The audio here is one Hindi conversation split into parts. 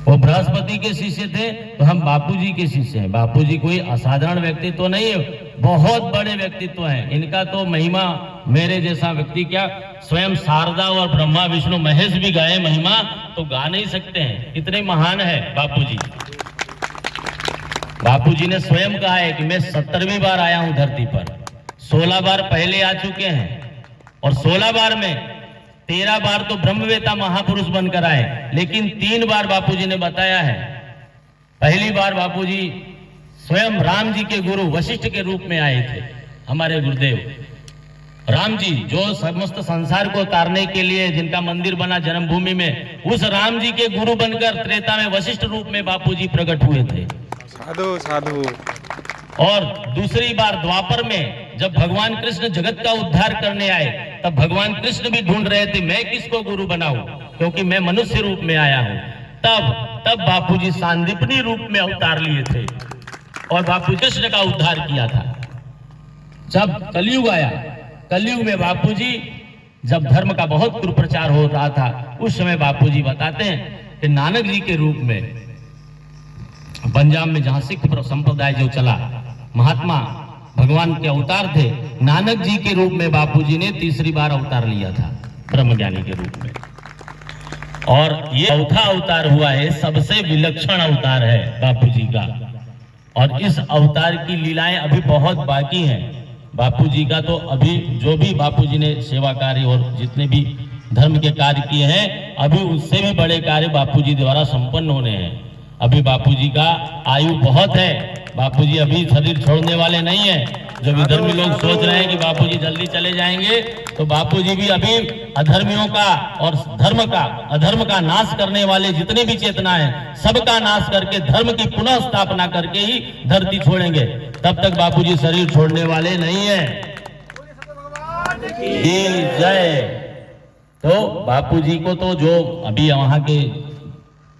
वो बृहस्पति के शिष्य थे, तो हम बापूजी के शिष्य हैं। बापूजी कोई असाधारण व्यक्तित्व तो नहीं है, बहुत बड़े व्यक्तित्व हैं। इनका तो महिमा मेरे जैसा व्यक्ति क्या, स्वयं शारदा और ब्रह्मा विष्णु महेश भी गाए महिमा तो गा नहीं सकते हैं, इतने महान है बापूजी। बापूजी ने स्वयं कहा है कि मैं 70वीं बार आया हूं धरती पर। 16 बार पहले आ चुके हैं और 16 बार में 13 बार तो ब्रह्मवेता महापुरुष बनकर आए, लेकिन 3 बार बापूजी ने बताया है। पहली बार बापूजी स्वयं राम जी के गुरु वशिष्ठ के रूप में आए थे। हमारे गुरुदेव राम जी जो समस्त संसार को तारने के लिए जिनका मंदिर बना जन्मभूमि में, उस राम जी के गुरु बनकर त्रेता में वशिष्ठ रूप में बापूजी प्रकट हुए थे। साधु साधु। और दूसरी बार द्वापर में जब भगवान कृष्ण जगत का उद्धार करने आए, तब भगवान कृष्ण भी ढूंढ रहे थे मैं किसको गुरु बनाऊं, क्योंकि मैं मनुष्य रूप में आया हूं। तब बापूजी सांदीपनी रूप में अवतार लिए थे और बापू कृष्ण का उद्धार किया था। जब कलयुग आया, कलयुग में बापूजी जब धर्म का बहुत कुप्रचार हो रहा था, उस समय बापूजी बताते हैं कि नानक जी के रूप में पंजाब में जहां सिख संप्रदाय जो चला, महात्मा भगवान के अवतार थे, नानक जी के रूप में बापूजी ने तीसरी बार अवतार लिया था ब्रह्मज्ञानी के रूप में। और ये चौथा अवतार हुआ है, सबसे विलक्षण अवतार है बापूजी का। और इस अवतार की लीलाएं अभी बहुत बाकी हैं। बापूजी का तो अभी जो भी बापूजी ने सेवा कार्य और जितने भी धर्म के कार्य किए हैं, अभी उससे भी बड़े कार्य बापूजी द्वारा संपन्न होने हैं। अभी बापूजी का आयु बहुत है, बापूजी अभी शरीर छोड़ने वाले नहीं है। जो विधर्मी लोग सोच रहे हैं कि बापूजी जल्दी चले जाएंगे, तो बापूजी भी अभी अधर्मियों का और अधर्म का नाश करने वाले जितने भी चेतना है, सबका नाश करके धर्म की पुनः स्थापना करके ही धरती छोड़ेंगे। तब तक बापूजी शरीर छोड़ने वाले नहीं है। जय। तो बापूजी को तो जो अभी वहां के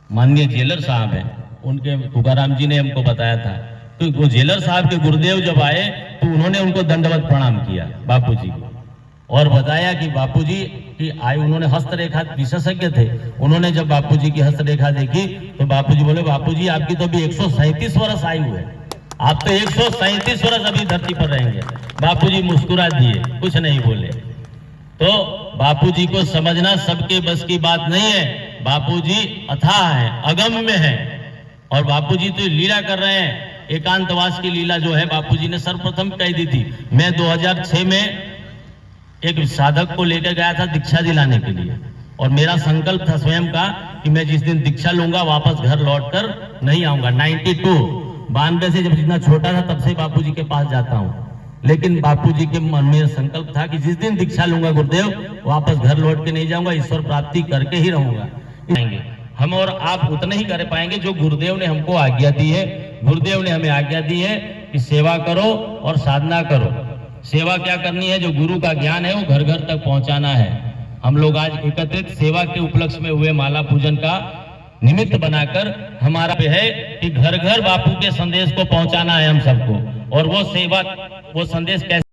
माननीय जेलर साहब हैं, उनके तुकाराम जी ने हमको बताया था, तो वो जेलर साहब के गुरुदेव जब आए तो उन्होंने उनको दंडवत प्रणाम किया बापूजी को, और बताया कि बापूजी की आयु, उन्होंने हस्तरेखा विशेषज्ञ थे, उन्होंने जब बापूजी की हस्तरेखा देखी तो बापूजी बोले, बापूजी आपकी तो अभी 137 वर्ष आयु है, आप तो 137 वर्ष अभी धरती पर रहेंगे। बापूजी मुस्कुरा दिए, कुछ नहीं बोले। तो बापूजी को समझना सबके बस की बात नहीं है। बापूजी अथाह है, अगम्य है, और बापूजी तो लीला कर रहे हैं। एकांतवास की लीला जो है बापूजी ने सर्वप्रथम कह दी थी। मैं 2006 में एक साधक को लेकर गया था दीक्षा दिलाने के लिए, और मेरा संकल्प था स्वयं का कि मैं जिस दिन दीक्षा लूंगा वापस घर लौटकर नहीं आऊंगा। 92 से जब जितना छोटा था तब से बापूजी के पास जाता हूं, लेकिन बापूजी के मन में संकल्प था कि जिस दिन दीक्षा लूंगा गुरुदेव वापस घर लौट के नहीं जाऊंगा, ईश्वर प्राप्ति करके ही रहूंगा। हम और आप उतना ही कर पाएंगे जो गुरुदेव ने हमको आज्ञा दी है। गुरुदेव ने हमें आज्ञा दी है कि सेवा करो और साधना करो। सेवा क्या करनी है, जो गुरु का ज्ञान है वो घर घर तक पहुंचाना है। हम लोग आज एकत्रित सेवा के उपलक्ष्य में हुए माला पूजन का निमित्त बनाकर हमारा है कि घर घर बापू के संदेश को पहुंचाना है हम सबको। और वो सेवा, वो संदेश कैसे